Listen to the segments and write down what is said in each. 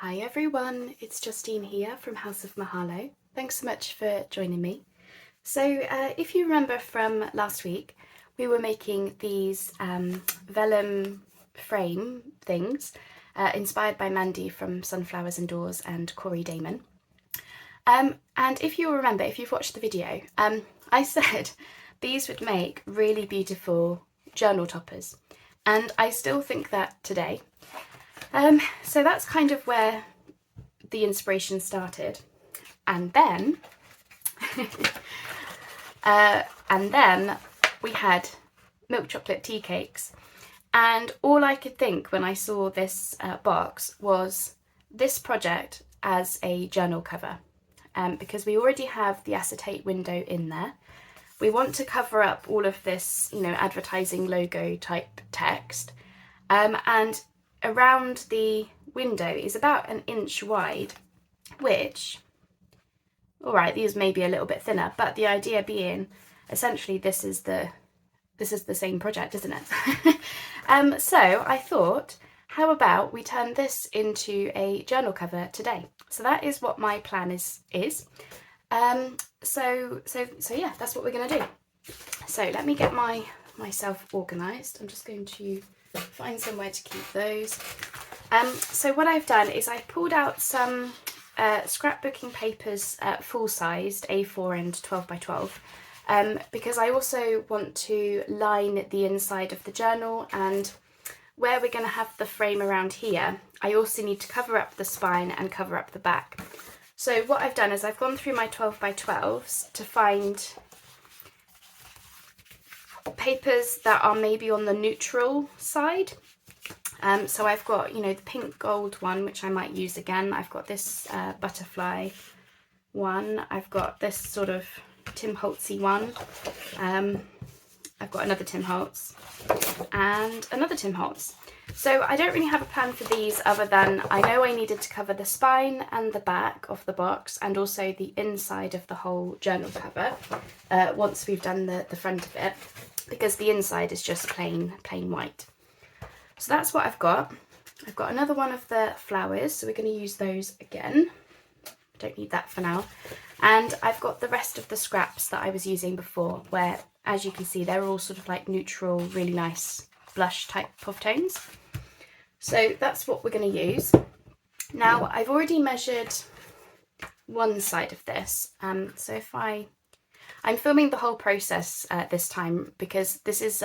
Hi everyone, it's Justine here from House of Mahalo. Thanks so much for joining me. So if you remember from last week, we were making these vellum frame things inspired by Mandy from Sunflowers Indoors and Corey Damon. And if you remember, if you've watched the video, I said these would make really beautiful journal toppers, and I still think that today. So that's kind of where the inspiration started, and then we had milk chocolate tea cakes, and all I could think when I saw this box was this project as a journal cover, because we already have the acetate window in there. We want to cover up all of this, advertising logo type text, and around the window is about 1 inch wide, which, all right, these may be a little bit thinner, but the idea being essentially this is the same project, isn't it? So I thought, how about we turn this into a journal cover today? So that is what my plan is. So yeah, that's what we're gonna do. So let me get myself organised. I'm just going to find somewhere to keep those. So what I've done is I've pulled out some scrapbooking papers, full-sized A4 and 12 by 12, because I also want to line the inside of the journal, and where we're going to have the frame around here, I also need to cover up the spine and cover up the back. So what I've done is I've gone through my 12 by 12s to find papers that are maybe on the neutral side. So I've got, the pink gold one, which I might use again. I've got this butterfly one. I've got this sort of Tim Holtzy one. I've got another Tim Holtz and another Tim Holtz. So I don't really have a plan for these other than I know I needed to cover the spine and the back of the box, and also the inside of the whole journal cover once we've done the front of it, because the inside is just plain white. So that's what I've got. I've got another one of the flowers, so we're going to use those again. Don't need that for now. And I've got the rest of the scraps that I was using before, where, as you can see, they're all sort of like neutral, really nice blush type of tones. So that's what we're going to use. Now, I've already measured one side of this. So if I'm filming the whole process this time, because this is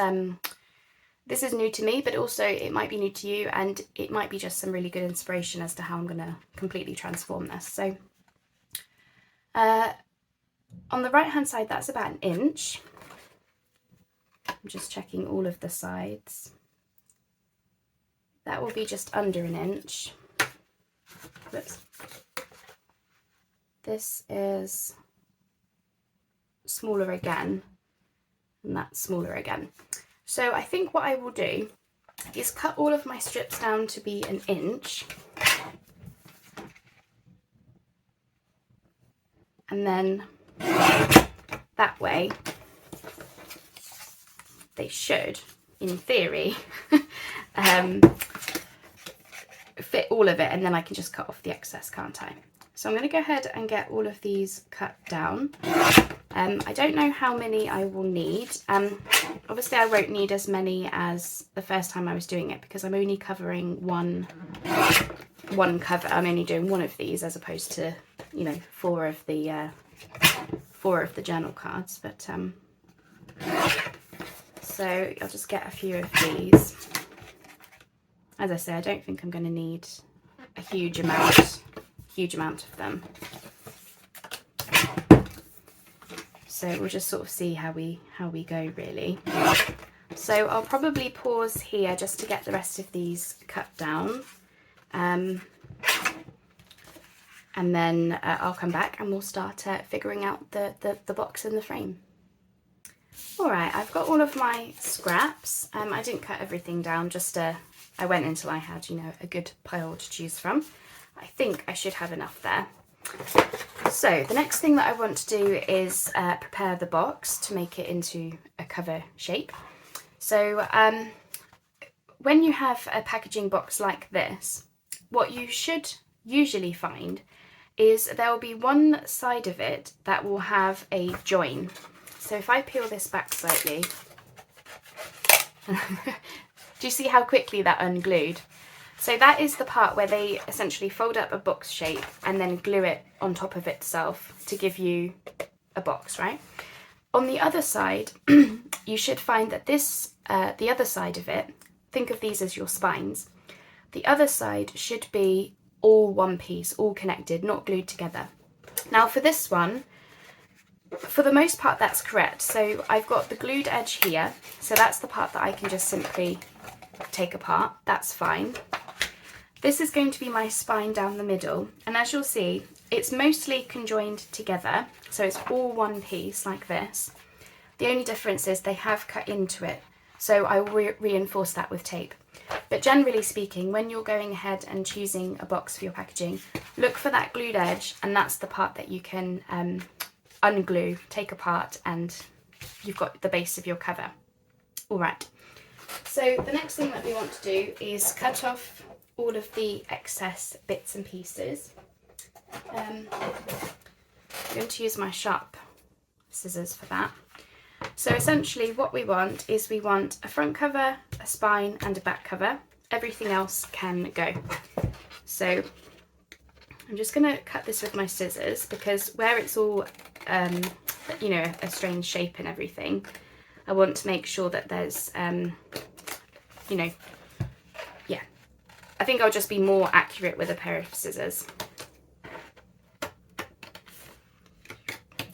new to me, but also it might be new to you, and it might be just some really good inspiration as to how I'm going to completely transform this. So on the right hand side, that's about 1 inch. I'm just checking all of the sides. That will be just under 1 inch. Whoops. This is smaller again, and that's smaller again. So I think what I will do is cut all of my strips down to be 1 inch, and then that way they should, in theory, fit all of it, and then I can just cut off the excess, can't I? So I'm going to go ahead and get all of these cut down. I don't know how many I will need. Obviously I won't need as many as the first time I was doing it, because I'm only covering one cover. I'm only doing one of these as opposed to, four of the journal cards. But so I'll just get a few of these. As I say, I don't think I'm going to need a huge amount of them. So we'll just sort of see how we go, really. So I'll probably pause here just to get the rest of these cut down, and then I'll come back and we'll start figuring out the box and the frame. All right, I've got all of my scraps. I didn't cut everything down, just I went until I had, a good pile to choose from. I think I should have enough there. So the next thing that I want to do is prepare the box to make it into a cover shape. So when you have a packaging box like this, what you should usually find is there will be one side of it that will have a join. So if I peel this back slightly, do you see how quickly that unglued? So that is the part where they essentially fold up a box shape and then glue it on top of itself to give you a box, right? On the other side, you should find that this, the other side of it, think of these as your spines. The other side should be all one piece, all connected, not glued together. Now for this one, for the most part that's correct. So I've got the glued edge here, so that's the part that I can just simply take apart, that's fine. This is going to be my spine down the middle, and as you'll see, it's mostly conjoined together, so it's all one piece like this. The only difference is they have cut into it, so I will reinforce that with tape. But generally speaking, when you're going ahead and choosing a box for your packaging, look for that glued edge, and that's the part that you can unglue, take apart, and you've got the base of your cover. All right, so the next thing that we want to do is cut off all of the excess bits and pieces. I'm going to use my sharp scissors for that. So essentially what we want is we want a front cover, a spine and a back cover. Everything else can go. So I'm just going to cut this with my scissors because where it's all, you know, a strange shape and everything, I want to make sure that there's, you know, yeah. I think I'll just be more accurate with a pair of scissors.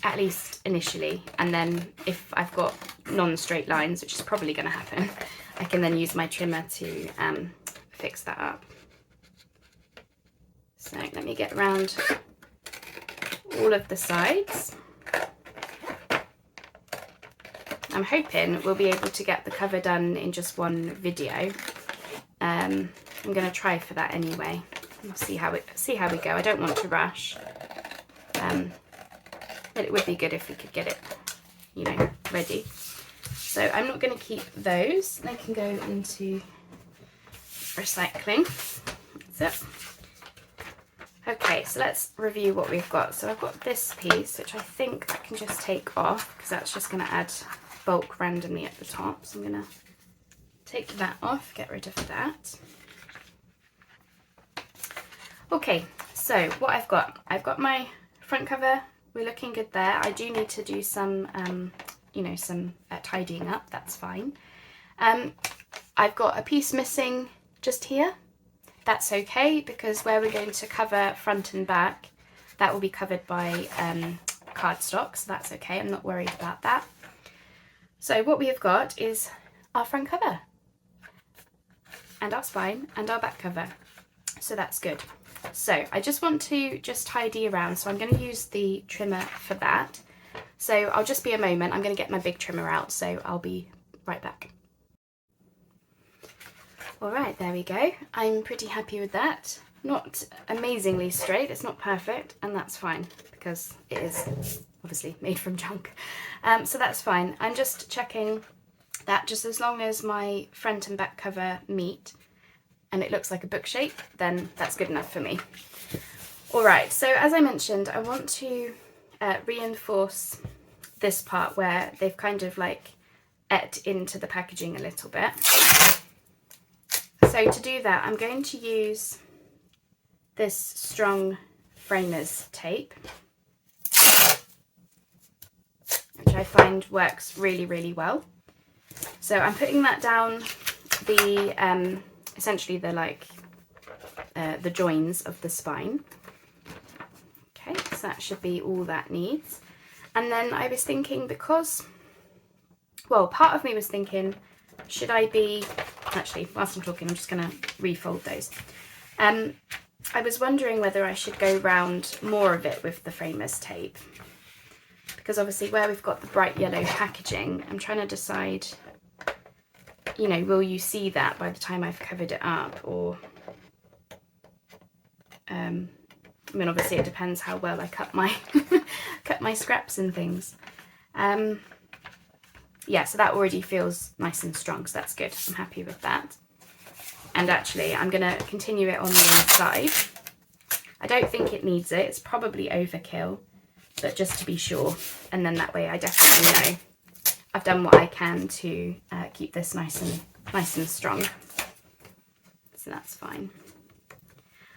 At least initially, and then if I've got non-straight lines, which is probably going to happen, I can then use my trimmer to fix that up. So let me get around all of the sides. I'm hoping we'll be able to get the cover done in just one video. I'm going to try for that anyway. We'll see how we go. I don't want to rush. But it would be good if we could get it, you know, ready. So I'm not going to keep those. They can go into recycling. That's it. Okay, so let's review what we've got. So I've got this piece, which I think I can just take off because that's just going to add bulk randomly at the top. So I'm going to take that off, get rid of that. Okay, so what I've got my front cover. We're looking good there. I do need to do some, you know, some tidying up. That's fine. I've got a piece missing just here. That's okay because where we're going to cover front and back, that will be covered by cardstock. So that's okay. I'm not worried about that. So what we have got is our front cover and our spine and our back cover. So that's good. So I just want to tidy around, so I'm going to use the trimmer for that. So I'll just be a moment. I'm going to get my big trimmer out, so I'll be right back. All right, there we go. I'm pretty happy with that. Not amazingly straight, it's not perfect, and that's fine because it is obviously made from junk. So that's fine. I'm just checking that just as long as my front and back cover meet, and it looks like a book shape, then that's good enough for me. All right, so as I mentioned, I want to reinforce this part where they've kind of like et into the packaging a little bit. So to do that, I'm going to use this strong framers tape, which I find works really, really well. So I'm putting that down the essentially the joins of the spine. Okay, so that should be all that needs. And then I was thinking, because, well, part of me was thinking, should I be, actually, whilst I'm talking, I'm just going to refold those. I was wondering whether I should go round more of it with the framers tape, because obviously where we've got the bright yellow packaging, I'm trying to decide, you know, will you see that by the time I've covered it up, or I mean, obviously it depends how well I cut my cut my scraps and things. Yeah, so that already feels nice and strong, so that's good. I'm happy with that. And actually I'm going to continue it on the inside. I don't think it needs it. It's probably overkill, but just to be sure. And then that way I definitely know I've done what I can to keep this nice and strong. So that's fine.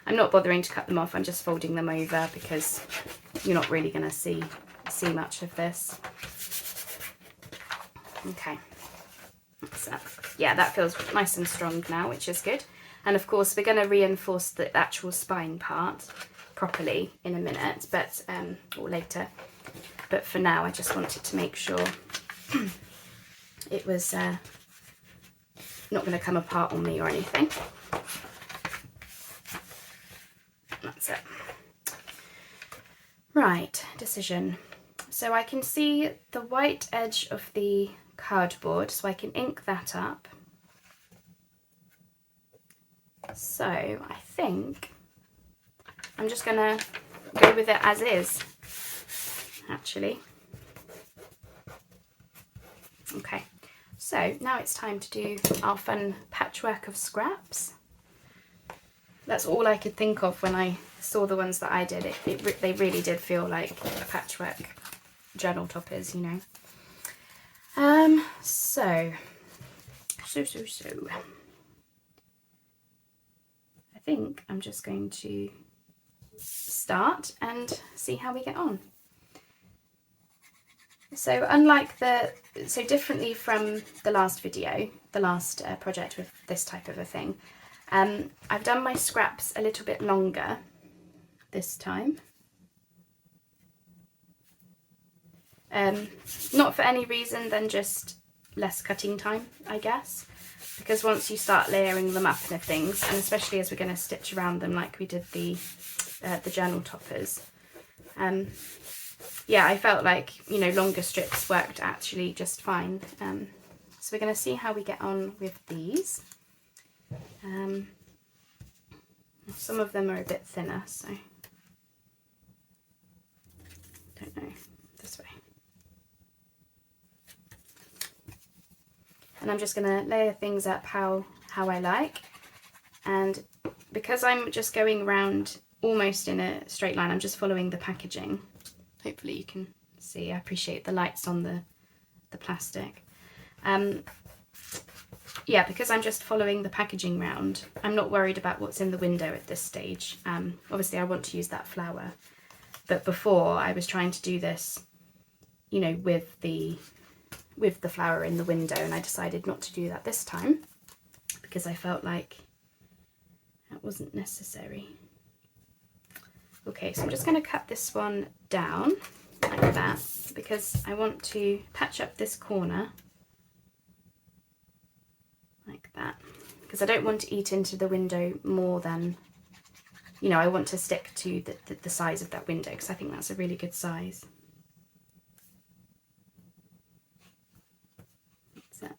I'm not bothering to cut them off. I'm just folding them over because you're not really going to see much of this. Okay. So, yeah, that feels nice and strong now, which is good. And of course, we're going to reinforce the actual spine part properly in a minute, but or later. But for now, I just wanted to make sure it was not going to come apart on me or anything. That's it. Right, decision. So I can see the white edge of the cardboard, so I can ink that up. So I think I'm just going to go with it as is, actually. Okay, so now it's time to do our fun patchwork of scraps. That's all I could think of when I saw the ones that I did. They really did feel like patchwork journal toppers, you know. So I think I'm just going to start and see how we get on. So differently from the last video, the last project with this type of a thing, I've done my scraps a little bit longer this time. Not for any reason than just less cutting time, I guess, because once you start layering them up and things, and especially as we're going to stitch around them like we did the journal toppers, yeah, I felt like, you know, longer strips worked actually just fine. So we're going to see how we get on with these. Some of them are a bit thinner, so don't know, this way. And I'm just going to layer things up how I like. And because I'm just going round almost in a straight line, I'm just following the packaging. Hopefully you can see. I appreciate the lights on the plastic. Yeah, because I'm just following the packaging round, I'm not worried about what's in the window at this stage. Obviously I want to use that flower, but before I was trying to do this, you know, with the flower in the window, and I decided not to do that this time because I felt like that wasn't necessary. Okay, so I'm just going to cut this one down like that because I want to patch up this corner like that, because I don't want to eat into the window more than, you know, I want to stick to the size of that window because I think that's a really good size. That's it.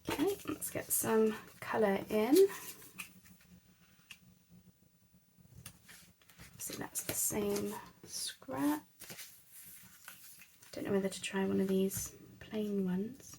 Okay, let's get some colour in. So that's the same scrap. Don't know whether to try one of these plain ones.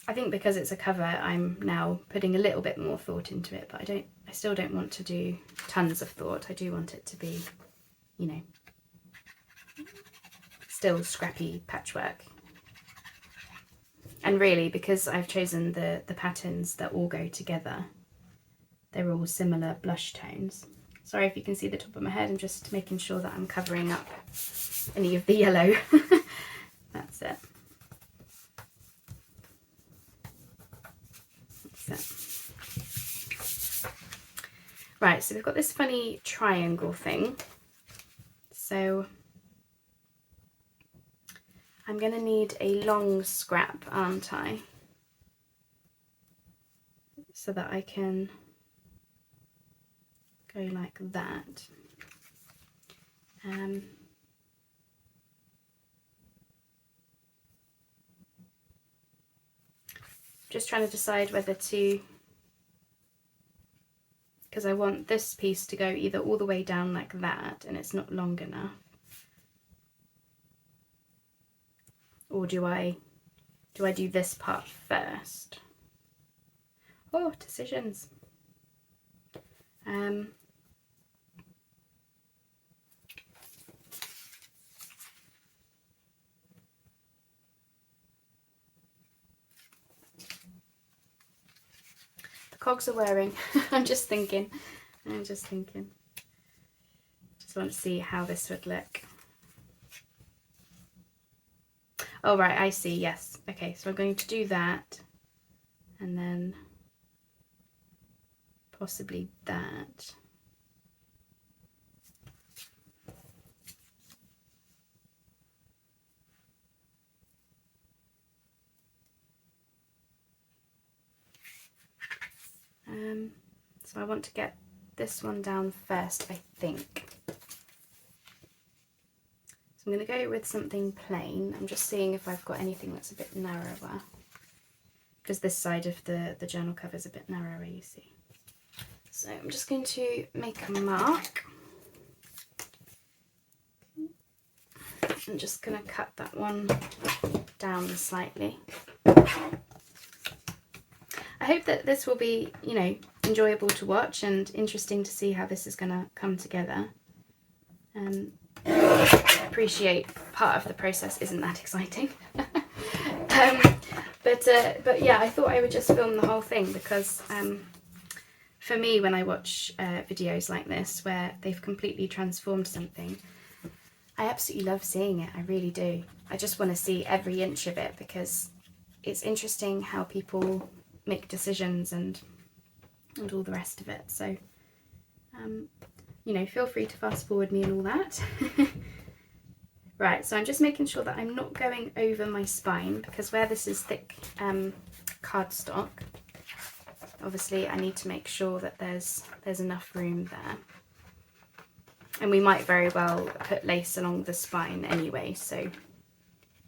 I think because it's a cover, I'm now putting a little bit more thought into it, but I still don't want to do tons of thought. I do want it to be, you know, still scrappy patchwork. And really, because I've chosen the patterns that all go together, they're all similar blush tones. Sorry if you can see the top of my head, I'm just making sure that I'm covering up any of the yellow. That's it. That's it. Right, so we've got this funny triangle thing. So I'm going to need a long scrap, aren't I? So that I can go like that. Just trying to decide whether to because I want this piece to go either all the way down like that and it's not long enough, or do I do this part first? Oh, decisions. The cogs are whirring. I'm just thinking. Just want to see how this would look. Oh, right, I see, yes. Okay, so I'm going to do that, and then possibly that. So I want to get this one down first, I think. So I'm going to go with something plain. I'm just seeing if I've got anything that's a bit narrower, because this side of the journal cover is a bit narrower, you see. So I'm just going to make a mark. I'm just going to cut that one down slightly. I hope that this will be, you know, enjoyable to watch and interesting to see how this is going to come together. I appreciate part of the process isn't that exciting. But yeah, I thought I would just film the whole thing because for me, when I watch videos like this where they've completely transformed something, I absolutely love seeing it. I really do. I just want to see every inch of it because it's interesting how people make decisions and all the rest of it. So, you know, feel free to fast forward me and all that. Right, so I'm just making sure that I'm not going over my spine, because where this is thick cardstock, obviously I need to make sure that there's enough room there. And we might very well put lace along the spine anyway, so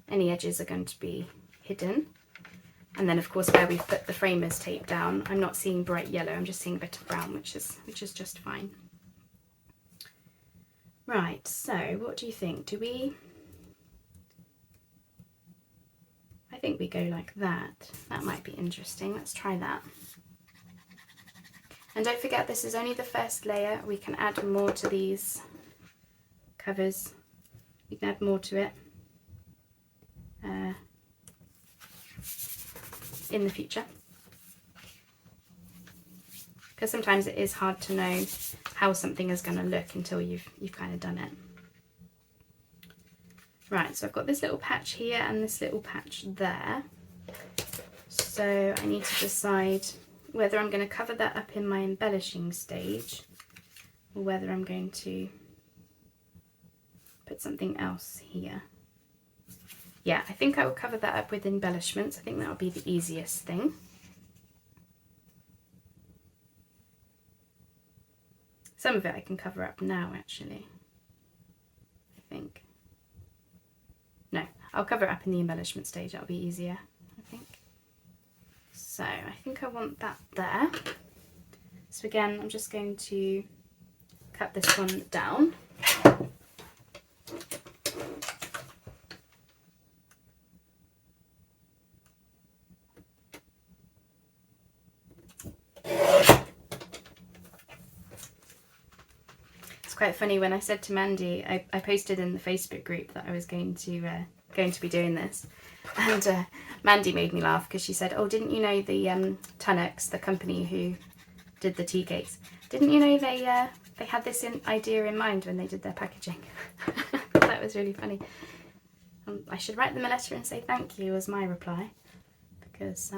any edges are going to be hidden. And then of course where we've put the framers tape down, I'm not seeing bright yellow, I'm just seeing a bit of brown, which is just fine. Right, so what do you think? I think we go like that. That might be interesting. Let's try that. And don't forget, this is only the first layer. We can add more to these covers. We can add more to it in the future. Because sometimes it is hard to know how something is going to look until you've kind of done it. Right, so I've got this little patch here and this little patch there. So I need to decide whether I'm going to cover that up in my embellishing stage or whether I'm going to put something else here. Yeah, I think I will cover that up with embellishments. I think that will be the easiest thing. Some of it I can cover up now, actually, I think. No, I'll cover it up in the embellishment stage. That'll be easier, I think. So I think I want that there. So again, I'm just going to cut this one down. It's quite funny, when I said to Mandy, I posted in the Facebook group that I was going to be doing this, and Mandy made me laugh because she said, "Oh, didn't you know the Tunnocks, the company who did the tea cakes? Didn't you know they had this idea in mind when they did their packaging?" That was really funny. I should write them a letter and say thank you as my reply, because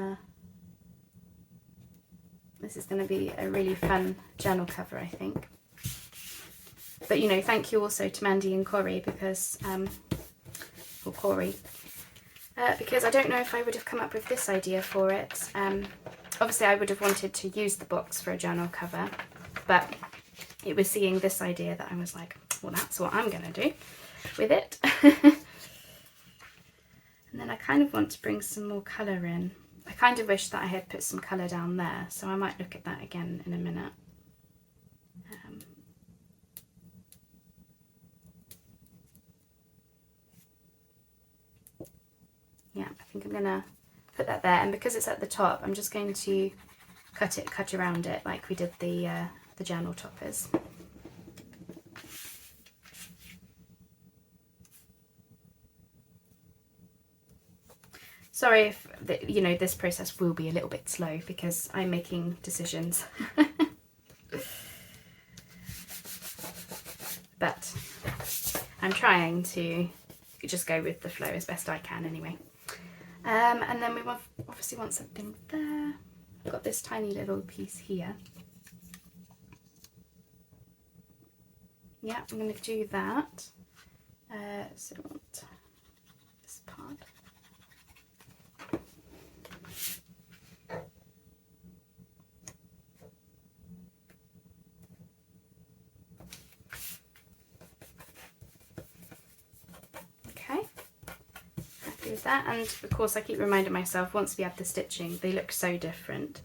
this is going to be a really fun journal cover, I think. But, you know, thank you also to Mandy and Corey, because, or Corey, because I don't know if I would have come up with this idea for it. Obviously I would have wanted to use the box for a journal cover, but it was seeing this idea that I was like, well, that's what I'm going to do with it. And then I kind of want to bring some more colour in. I kind of wish that I had put some colour down there, so I might look at that again in a minute. going to put that there, and because it's at the top, I'm just going to cut around it like we did the journal toppers. Sorry if you know, this process will be a little bit slow because I'm making decisions. But I'm trying to just go with the flow as best I can anyway. And then we obviously want something there. I've got this tiny little piece here. Yeah, I'm going to do that. So I want this part. That, and of course I keep reminding myself, once we add the stitching, they look so different.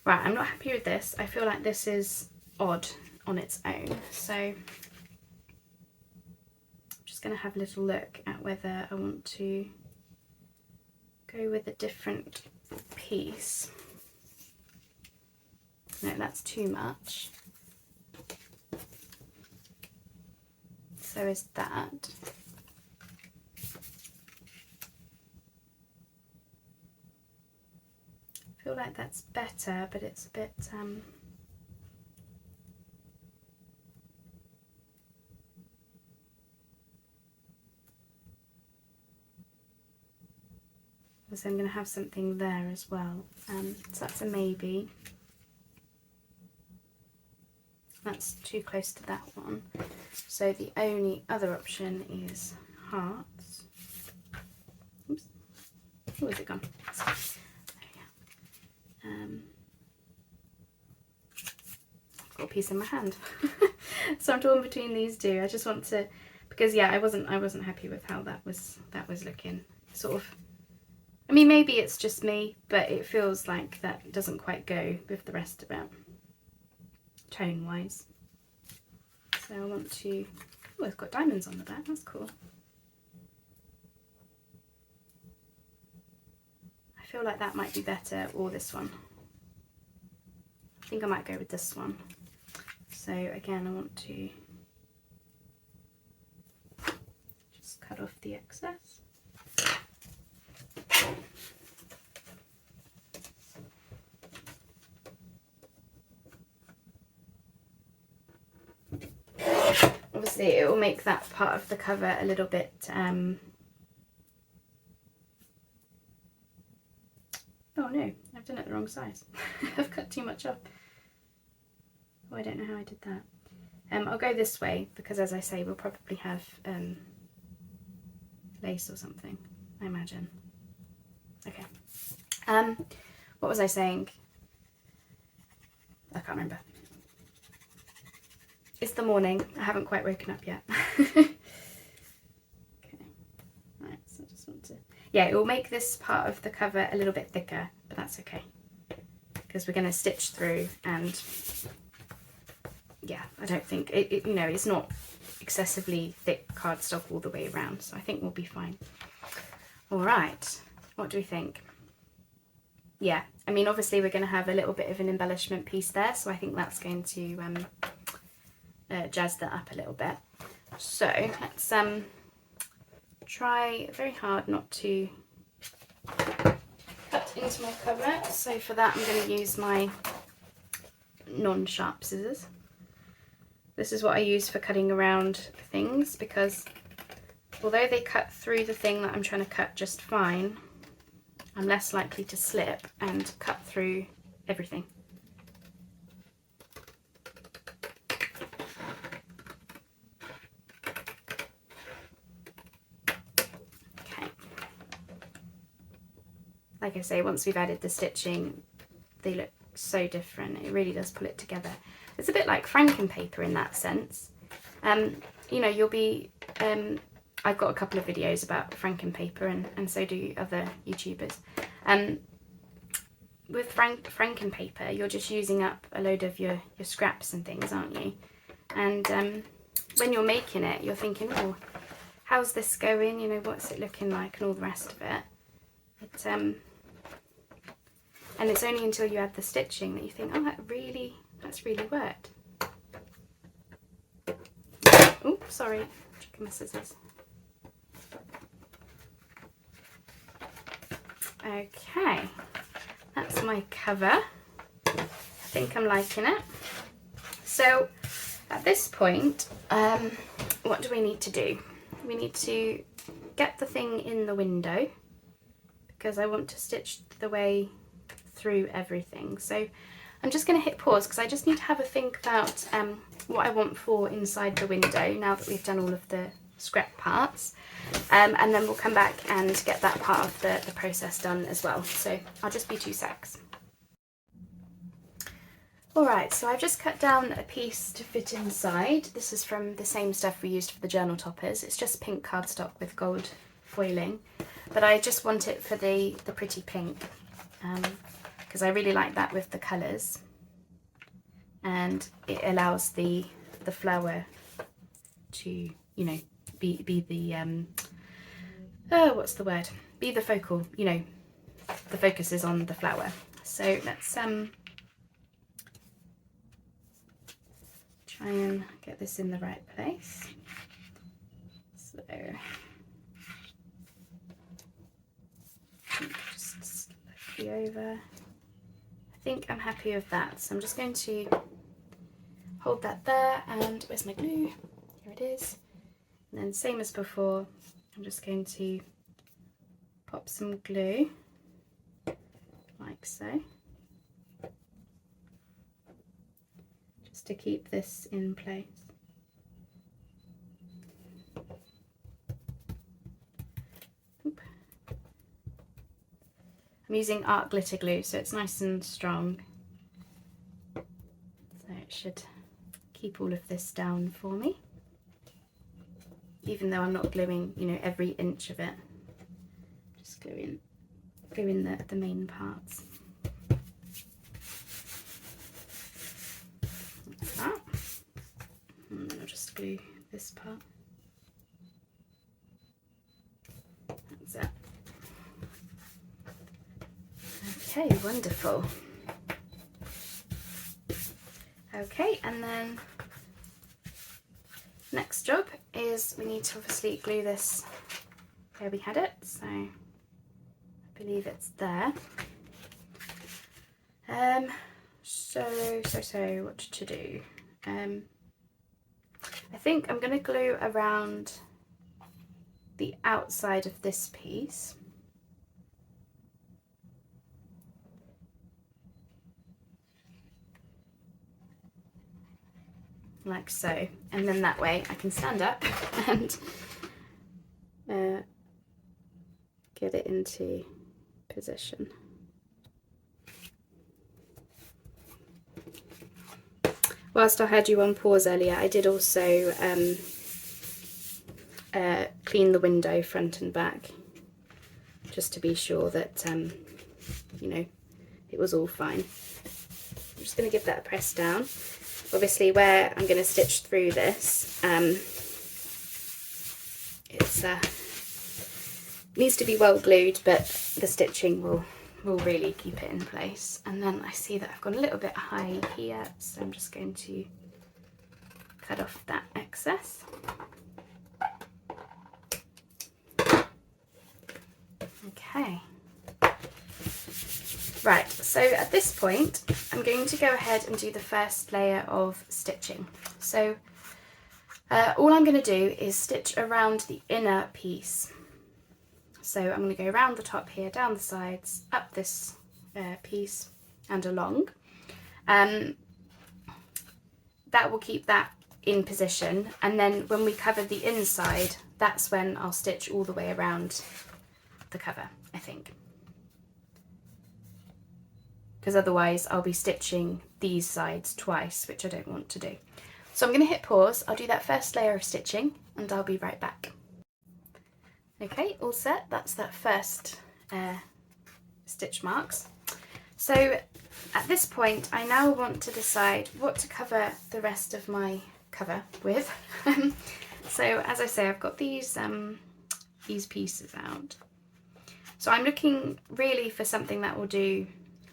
Right, I'm not happy with this. I feel like this is odd on its own, so I'm just going to have a little look at whether I want to go with a different piece. No, that's too much. So is that. I feel like that's better, but it's a bit so I'm going to have something there as well, so that's a maybe. That's too close to that one, so the only other option is hearts. Oops, where has it gone? I've got a piece in my hand. So I'm torn between these two. I just want to, because yeah, I wasn't happy with how that was looking. Sort of, I mean, maybe it's just me, but it feels like that doesn't quite go with the rest of it, tone wise. So I want to, oh, it's got diamonds on the back, that's cool. I feel like that might be better, or this one. I think I might go with this one. So again, I want to just cut off the excess. Obviously it will make that part of the cover a little bit oh no, I've done it the wrong size. I've cut too much off. Oh, I don't know how I did that. I'll go this way because, as I say, we'll probably have lace or something, I imagine. Okay. What was I saying? I can't remember. It's the morning. I haven't quite woken up yet. Okay. Right, so I just want to... Yeah, it will make this part of the cover a little bit thicker, but that's okay. Because we're going to stitch through, and yeah, I don't think... you know, it's not excessively thick cardstock all the way around, so I think we'll be fine. All right, what do we think? Yeah, I mean, obviously we're going to have a little bit of an embellishment piece there, so I think that's going to jazz that up a little bit. So let's try very hard not to cut into my cover. So for that, I'm going to use my non-sharp scissors. This is what I use for cutting around things, because although they cut through the thing that I'm trying to cut just fine, I'm less likely to slip and cut through everything. Okay. Like I say, once we've added the stitching, they look so different. It really does pull it together. It's a bit like frankenpaper in that sense. You know, you'll be... I've got a couple of videos about frankenpaper, and so do other YouTubers. With frankenpaper, you're just using up a load of your scraps and things, aren't you? And when you're making it, you're thinking, oh, how's this going? You know, what's it looking like, and all the rest of it. and it's only until you add the stitching that you think, oh, that's really worked. Oh, sorry, checking my scissors. Okay, that's my cover. I think I'm liking it. So at this point, what do we need to do? We need to get the thing in the window because I want to stitch the way through everything. So I'm just going to hit pause because I just need to have a think about what I want for inside the window now that we've done all of the scrap parts, and then we'll come back and get that part of the process done as well. So I'll just be 2 secs. Alright, so I've just cut down a piece to fit inside. This is from the same stuff we used for the journal toppers. It's just pink cardstock with gold foiling, but I just want it for the pretty pink because I really like that with the colours, and it allows the flower to, you know, be the what's the word? Be the focal, you know, the focus is on the flower. So let's try and get this in the right place. So just slightly over. I think I'm happy with that. So I'm just going to hold that there, and where's my glue? Here it is. And then same as before, I'm just going to pop some glue like so, just to keep this in place. Oop. I'm using art glitter glue, so it's nice and strong, so it should keep all of this down for me, even though I'm not gluing, you know, every inch of it. Just gluing the main parts. Like that. And then I'll just glue this part. That's it. Okay, wonderful. Okay, and then next job is we need to obviously glue this where we had it, so I believe it's there. So what to do? I think I'm going to glue around the outside of this piece. Like so, and then that way I can stand up and get it into position. Whilst I had you on pause earlier, I did also clean the window front and back, just to be sure that you know, it was all fine. I'm just going to give that a press down. Obviously, where I'm going to stitch through this, it's needs to be well glued, but the stitching will really keep it in place. And then I see that I've gone a little bit high here, so I'm just going to cut off that excess. Okay. Right, so at this point I'm going to go ahead and do the first layer of stitching. So all I'm going to do is stitch around the inner piece. So I'm going to go around the top here, down the sides, up this piece and along. That will keep that in position, and then when we cover the inside, that's when I'll stitch all the way around the cover, I think. Because otherwise I'll be stitching these sides twice, which I don't want to do. So I'm going to hit pause, I'll do that first layer of stitching, and I'll be right back. Okay, all set, that's that first stitch marks. So at this point I now want to decide what to cover the rest of my cover with. So as I say, I've got these pieces out. So I'm looking really for something that will do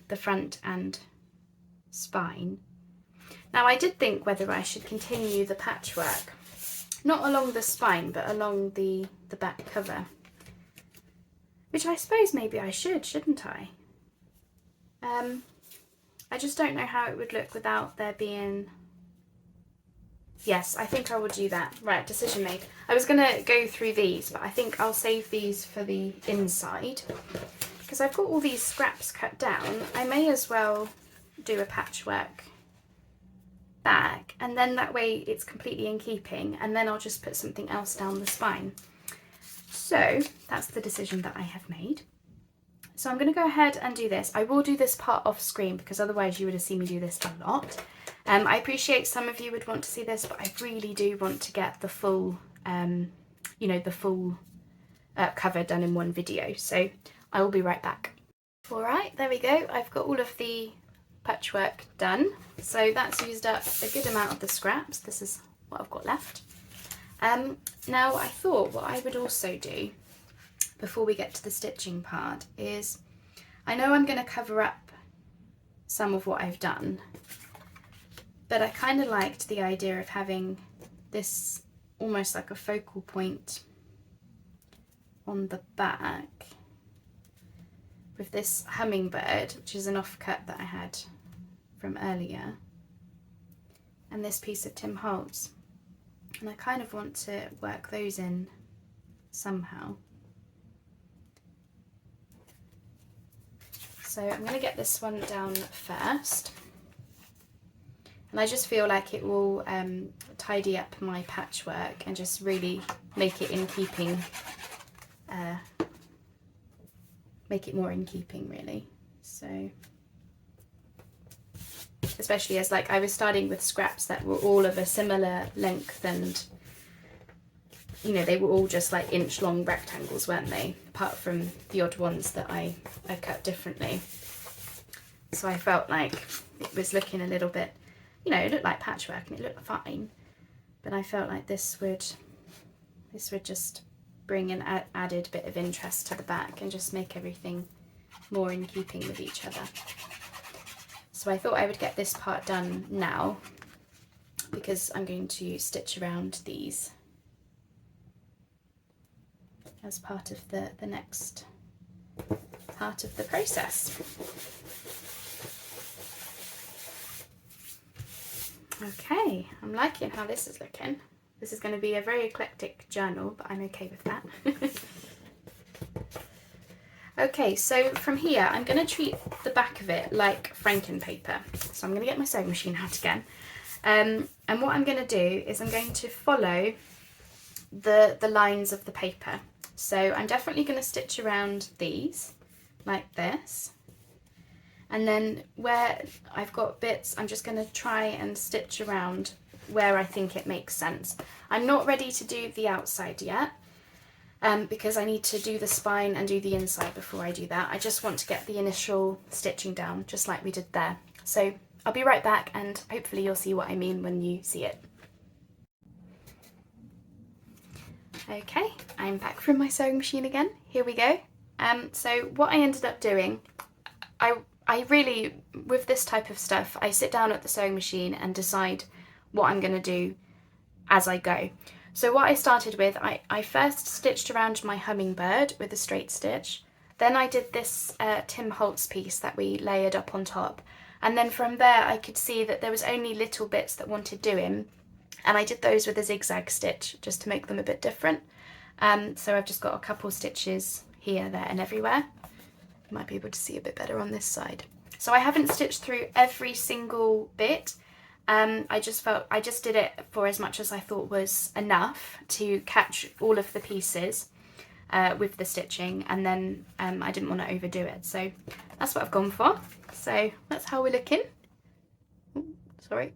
the front and spine. Now I did think whether I should continue the patchwork, not along the spine, but along the back cover. Which I suppose maybe I should, shouldn't I? I just don't know how it would look without there being... Yes, I think I will do that. Right, decision made. I was going to go through these, but I think I'll save these for the inside. Because I've got all these scraps cut down, I may as well do a patchwork back, and then that way it's completely in keeping, and then I'll just put something else down the spine. So that's the decision that I have made. So I'm going to go ahead and do this. I will do this part off screen because otherwise you would have seen me do this a lot. I appreciate some of you would want to see this, but I really do want to get the full, you know, the full cover done in one video. So I will be right back. All right, there we go. I've got all of the patchwork done. So that's used up a good amount of the scraps. This is what I've got left. Now I thought what I would also do before we get to the stitching part is, I know I'm going to cover up some of what I've done, but I kind of liked the idea of having this almost like a focal point on the back with this hummingbird, which is an offcut that I had from earlier, and this piece of Tim Holtz. And I kind of want to work those in somehow. So I'm going to get this one down first. And I just feel like it will tidy up my patchwork and just really make it in keeping, make it more in keeping really. So, especially as like I was starting with scraps that were all of a similar length, and you know, they were all just like inch long rectangles, weren't they? Apart from the odd ones that I cut differently. So I felt like it was looking a little bit, you know, it looked like patchwork and it looked fine, but I felt like this would just bring an added bit of interest to the back and just make everything more in keeping with each other. So I thought I would get this part done now because I'm going to stitch around these as part of the next part of the process. Okay, I'm liking how this is looking. This is going to be a very eclectic journal, but I'm okay with that. Okay, so from here I'm going to treat the back of it like franken paper. So I'm going to get my sewing machine out again. And what I'm going to do is I'm going to follow the lines of the paper. So I'm definitely going to stitch around these like this. And then where I've got bits, I'm just going to try and stitch around where I think it makes sense. I'm not ready to do the outside yet. Because I need to do the spine and do the inside before I do that. I just want to get the initial stitching down, just like we did there. So I'll be right back, and hopefully you'll see what I mean when you see it. Okay, I'm back from my sewing machine again. Here we go. So what I ended up doing, I really, with this type of stuff, I sit down at the sewing machine and decide what I'm going to do as I go. So what I started with, I first stitched around my hummingbird with a straight stitch. Then I did this Tim Holtz piece that we layered up on top. And then from there I could see that there was only little bits that wanted doing. And I did those with a zigzag stitch just to make them a bit different. So I've just got a couple stitches here, there and everywhere. You might be able to see a bit better on this side. So I haven't stitched through every single bit. I just did it for as much as I thought was enough to catch all of the pieces with the stitching, and then I didn't want to overdo it, so that's what I've gone for. So that's how we're looking. Ooh, sorry,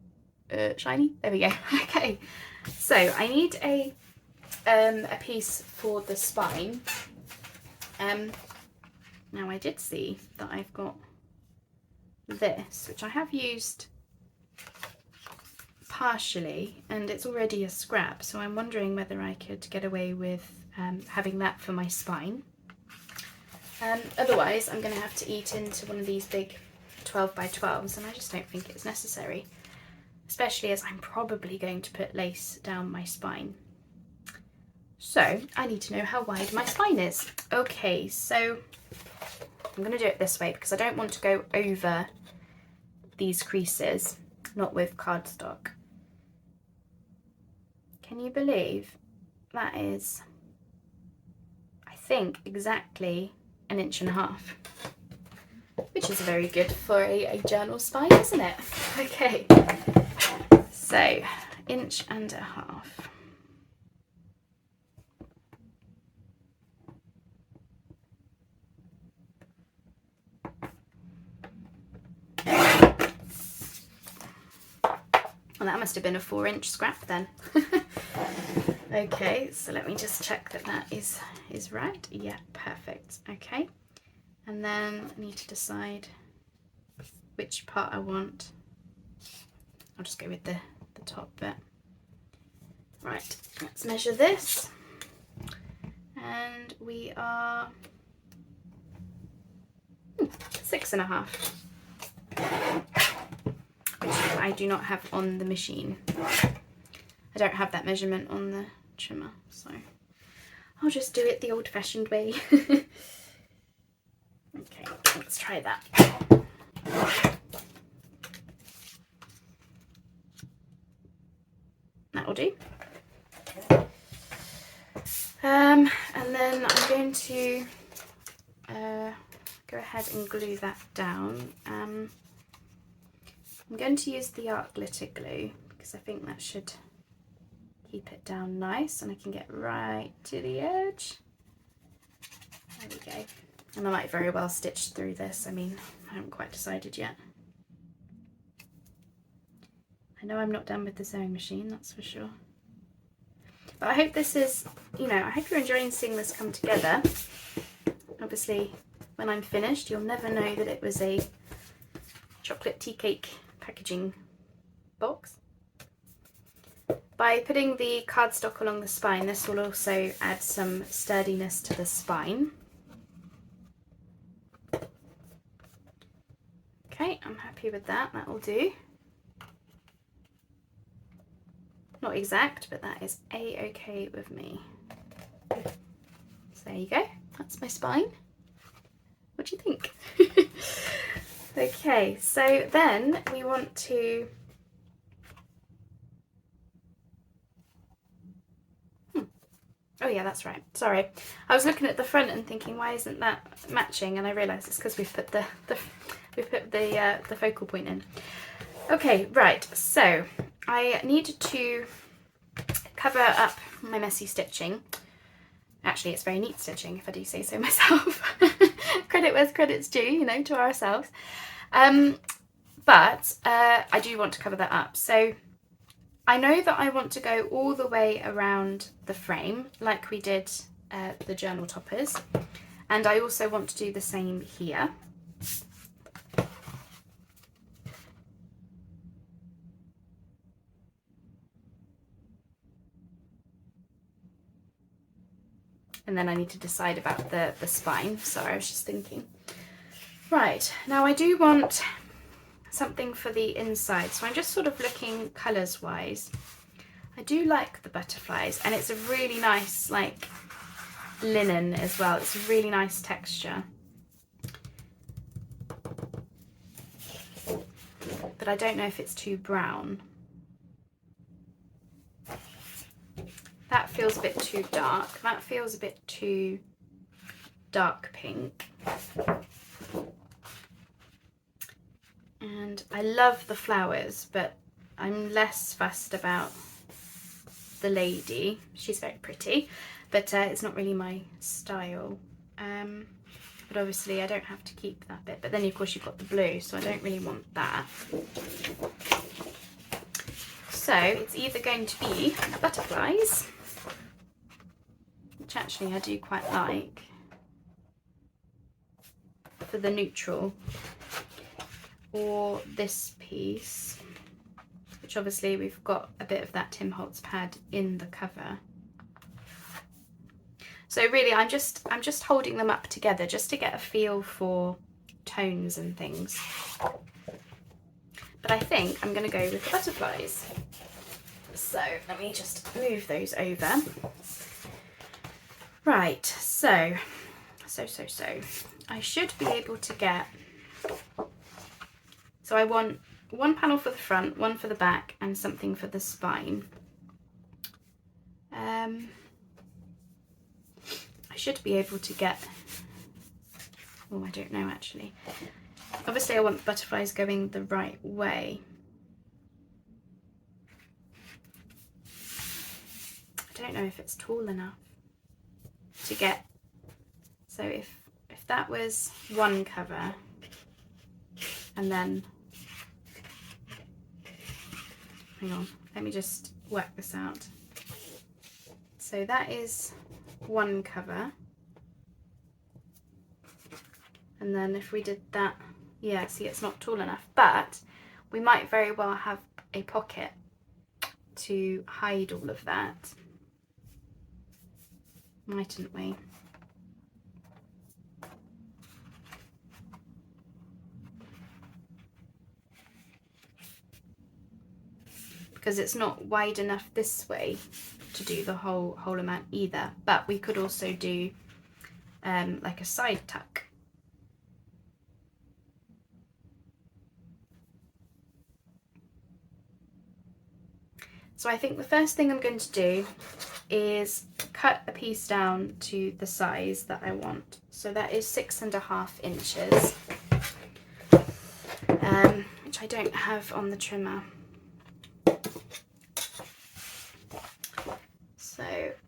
shiny, there we go. Okay, so I need a piece for the spine. Now I did see that I've got this, which I have used partially, and it's already a scrap, so I'm wondering whether I could get away with having that for my spine. Otherwise, I'm going to have to eat into one of these big 12 by 12s, and I just don't think it's necessary, especially as I'm probably going to put lace down my spine. So I need to know how wide my spine is. Okay, so I'm going to do it this way because I don't want to go over these creases, not with cardstock. Can you believe that is, I think, exactly 1.5 inches, which is very good for a journal spine, isn't it? Okay, so 1.5 inches. Well, that must have been a 4-inch scrap then. Okay, so let me just check that that is right. Yeah, perfect. Okay, and then I need to decide which part I want. I'll just go with the top bit. Right, let's measure this. And we are 6.5, which I do not have on the machine. I don't have that measurement on the trimmer, so I'll just do it the old-fashioned way. Okay, let's try that. That'll do. And then I'm going to go ahead and glue that down. I'm going to use the art glitter glue because I think that should keep it down nice, and I can get right to the edge. There we go. And I might very well stitch through this. I mean, I haven't quite decided yet. I know I'm not done with the sewing machine, that's for sure. But I hope this is, you know, I hope you're enjoying seeing this come together. Obviously, when I'm finished, you'll never know that it was a chocolate tea cake packaging box. By putting the cardstock along the spine, this will also add some sturdiness to the spine. Okay, I'm happy with that, that will do. Not exact, but that is a-okay with me. So there you go, that's my spine. What do you think? Okay, so then we want to oh yeah, that's right. Sorry. I was looking at the front and thinking, why isn't that matching? And I realised it's because we've put the focal point in. Okay, right. So I need to cover up my messy stitching. Actually, it's very neat stitching, if I do say so myself. Credit where credit's due, you know, to ourselves. But I do want to cover that up. So I know that I want to go all the way around the frame like we did the journal toppers, and I also want to do the same here. And then I need to decide about the spine. Sorry, I was just thinking. Right, now I do want something for the inside, so I'm just sort of looking colours wise. I do like the butterflies, and it's a really nice like linen as well. It's a really nice texture, but I don't know if it's too brown. That feels a bit too dark. That feels a bit too dark pink. And I love the flowers, but I'm less fussed about the lady. She's very pretty, but it's not really my style. But obviously I don't have to keep that bit. But then of course you've got the blue, so I don't really want that. So it's either going to be butterflies, which actually I do quite like for the neutral, or this piece, which obviously we've got a bit of that Tim Holtz pad in the cover. So really I'm just holding them up together just to get a feel for tones and things. But I think I'm going to go with the butterflies. So let me just move those over. Right, so I should be able to get, so I want one panel for the front, one for the back, and something for the spine. I should be able to get, oh, I don't know actually. Obviously I want the butterflies going the right way. I don't know if it's tall enough to get, so if that was one cover, and then, hang on, let me just work this out. So that is one cover, and then if we did that, yeah, see, it's not tall enough, but we might very well have a pocket to hide all of that, mightn't we? Because it's not wide enough this way to do the whole amount either, but we could also do like a side tuck. So I think the first thing I'm going to do is cut a piece down to the size that I want. So that is 6.5 inches, which I don't have on the trimmer. So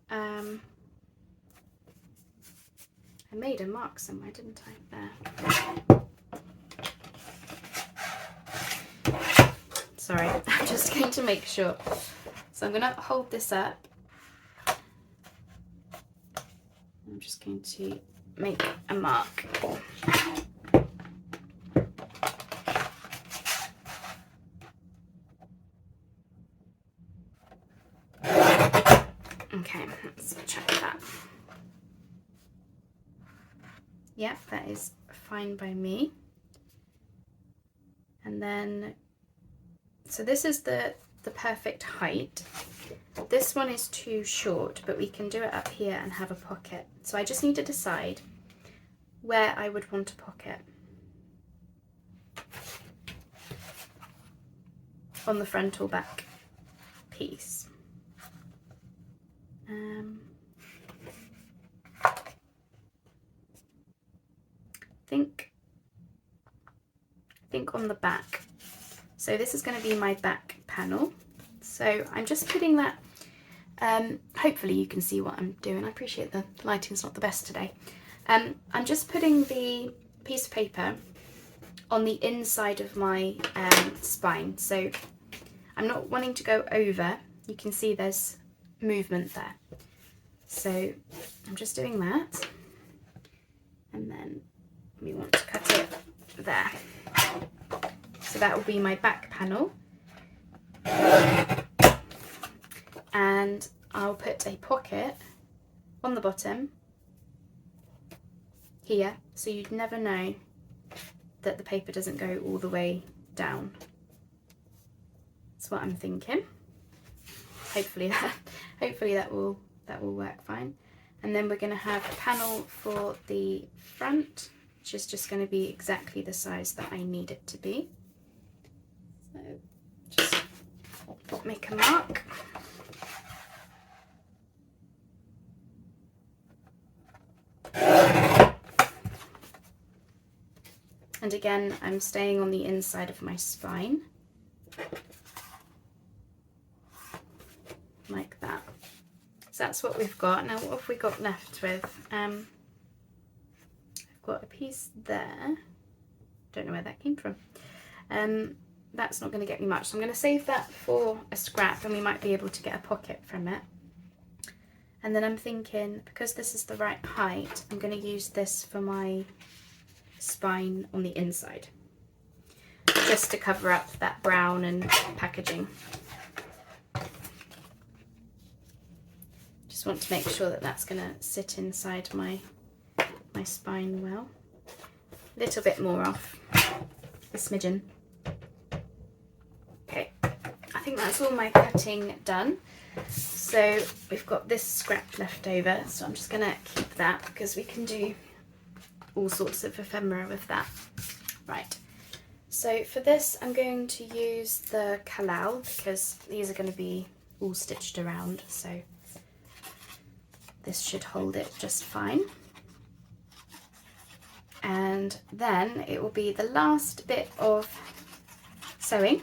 I made a mark somewhere, didn't I? There. Sorry, I'm just going to make sure. So I'm going to hold this up. I'm just going to make a mark. Okay, let's check that. Yeah, that is fine by me. And then, so this is the perfect height. This one is too short, but we can do it up here and have a pocket. So I just need to decide where I would want a pocket. On the front or back piece. Think on the back. So this is going to be my back panel. So I'm just putting that, hopefully you can see what I'm doing. I appreciate the lighting's not the best today. I'm just putting the piece of paper on the inside of my spine. So I'm not wanting to go over. You can see there's movement there. So I'm just doing that. And then we want to cut it there. So that will be my back panel. And I'll put a pocket on the bottom here, so you'd never know that the paper doesn't go all the way down. That's what I'm thinking. Hopefully that will work fine. And then we're going to have a panel for the front, which is just going to be exactly the size that I need it to be. So just make a mark. And again, I'm staying on the inside of my spine. Like that. So that's what we've got. Now what have we got left with? I've got a piece there. Don't know where that came from. That's not going to get me much. So I'm going to save that for a scrap and we might be able to get a pocket from it. And then I'm thinking, because this is the right height, I'm going to use this for my spine on the inside. Just to cover up that brown and packaging. Just want to make sure that that's going to sit inside my spine well. A little bit more off, a smidgen. Okay, I think that's all my cutting done. So we've got this scrap left over, so I'm just going to keep that because we can do all sorts of ephemera with that. Right, so for this I'm going to use the Kalal because these are going to be all stitched around, so this should hold it just fine. And then it will be the last bit of sewing,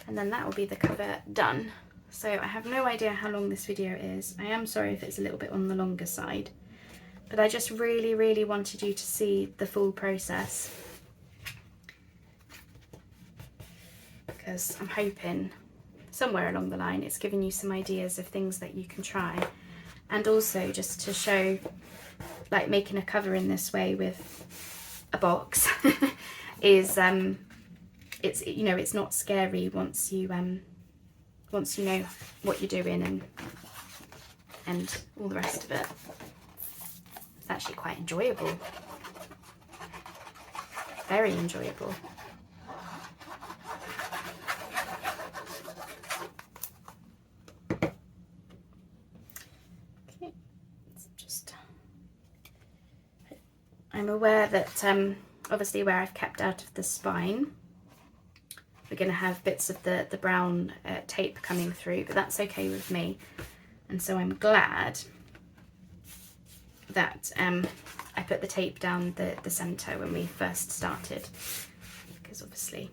and then that will be the cover done. So I have no idea how long this video is. I am sorry if it's a little bit on the longer side, but I just really wanted you to see the full process, because I'm hoping somewhere along the line it's giving you some ideas of things that you can try, and also just to show, like, making a cover in this way with a box is it's, you know, it's not scary once you know what you're doing and all the rest of it. It's actually quite enjoyable, very enjoyable. Okay, let's just, I'm aware that obviously where I've kept out of the spine, we're going to have bits of the brown tape coming through, but that's okay with me. And so I'm glad that I put the tape down the centre when we first started, because obviously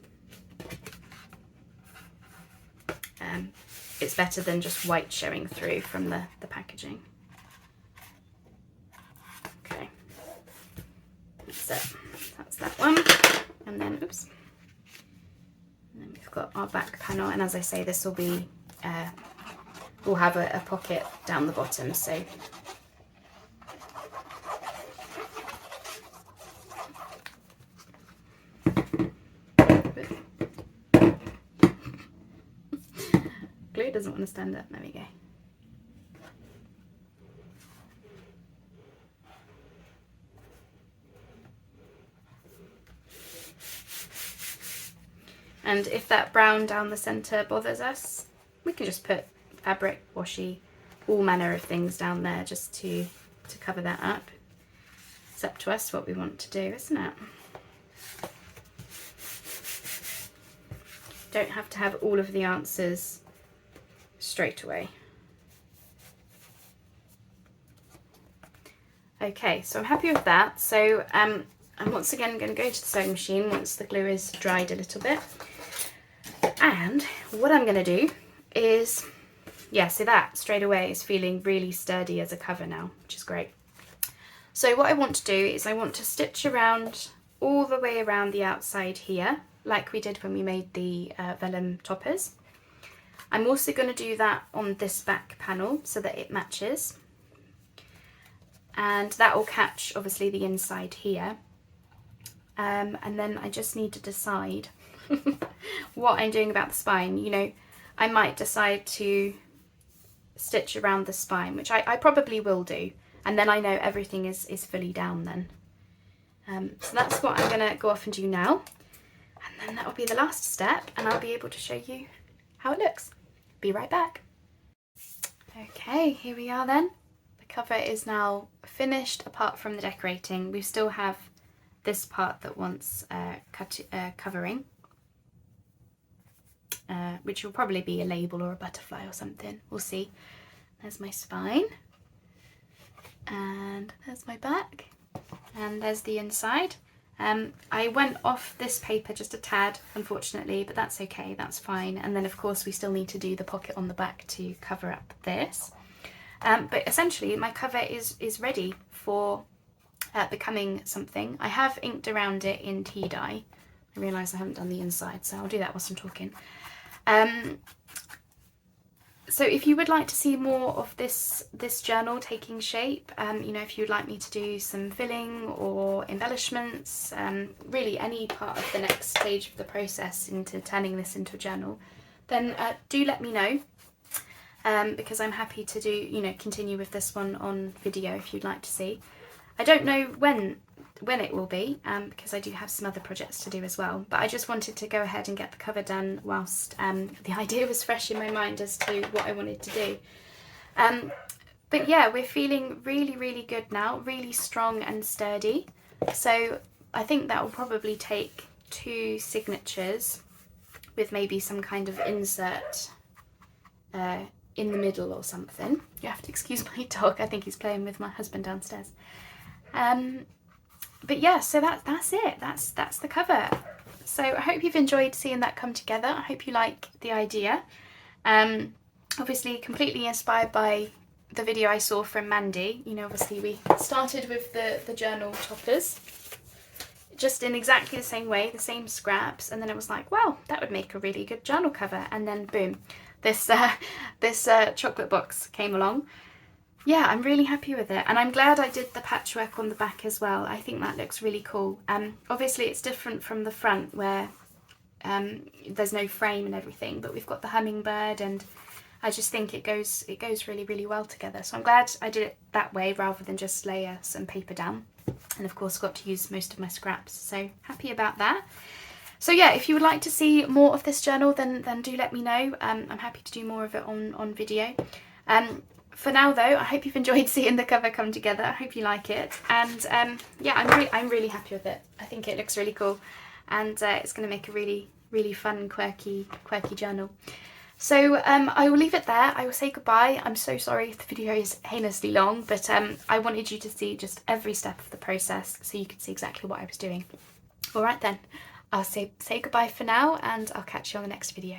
it's better than just white showing through from the packaging. Okay, that's it. That's that one. And then, oops. And then we've got our back panel, and as I say, this will be, we'll have a pocket down the bottom, so glue doesn't want to stand up. There we go. And if that brown down the centre bothers us, we can just put fabric, washi, all manner of things down there just to cover that up. It's up to us what we want to do, isn't it? Don't have to have all of the answers straight away. Okay, so I'm happy with that. So I'm once again going to go to the sewing machine once the glue is dried a little bit. And what I'm going to do is, yeah, see that straight away is feeling really sturdy as a cover now, which is great. So what I want to do is I want to stitch around all the way around the outside here, like we did when we made the vellum toppers. I'm also going to do that on this back panel so that it matches. And that will catch obviously the inside here. And then I just need to decide what I'm doing about the spine. You know, I might decide to stitch around the spine, which I probably will do, and then I know everything is fully down then. So that's what I'm going to go off and do now, and then that will be the last step, and I'll be able to show you how it looks. Be right back. Okay, here we are then. The cover is now finished apart from the decorating. We still have this part that wants covering, which will probably be a label or a butterfly or something. We'll see. There's my spine, and there's my back, and there's the inside. I went off this paper just a tad, unfortunately, but that's okay, that's fine. And then of course we still need to do the pocket on the back to cover up this. But essentially my cover is ready for becoming something. I have inked around it in tea dye. I realise I haven't done the inside, so I'll do that whilst I'm talking. So if you would like to see more of this journal taking shape, you know, if you'd like me to do some filling or embellishments, really any part of the next stage of the process into turning this into a journal, then do let me know. because I'm happy to do, you know, continue with this one on video if you'd like to see. I don't know when it will be, because I do have some other projects to do as well, but I just wanted to go ahead and get the cover done whilst the idea was fresh in my mind as to what I wanted to do. But yeah, we're feeling really, really good now, really strong and sturdy. So I think that will probably take 2 signatures with maybe some kind of insert in the middle or something. You have to excuse my dog, I think he's playing with my husband downstairs. But yeah, so that's it, that's the cover. So I hope you've enjoyed seeing that come together. I hope you like the idea. Obviously completely inspired by the video I saw from Mandy. You know, obviously we started with the journal toppers, just in exactly the same way, the same scraps, and then it was like, wow, that would make a really good journal cover, and then boom, this chocolate box came along. Yeah, I'm really happy with it, and I'm glad I did the patchwork on the back as well. I think that looks really cool. Obviously it's different from the front where there's no frame and everything, but we've got the hummingbird, and I just think it goes really, really well together. So I'm glad I did it that way rather than just layer some paper down. And of course got to use most of my scraps, so happy about that. So yeah, if you would like to see more of this journal, then do let me know. I'm happy to do more of it on video. For now though, I hope you've enjoyed seeing the cover come together. I hope you like it, and yeah, I'm really happy with it. I think it looks really cool, and it's going to make a really, really fun, quirky journal. So I will leave it there. I will say goodbye. I'm so sorry if the video is heinously long, but I wanted you to see just every step of the process so you could see exactly what I was doing. All right then, I'll say goodbye for now, and I'll catch you on the next video.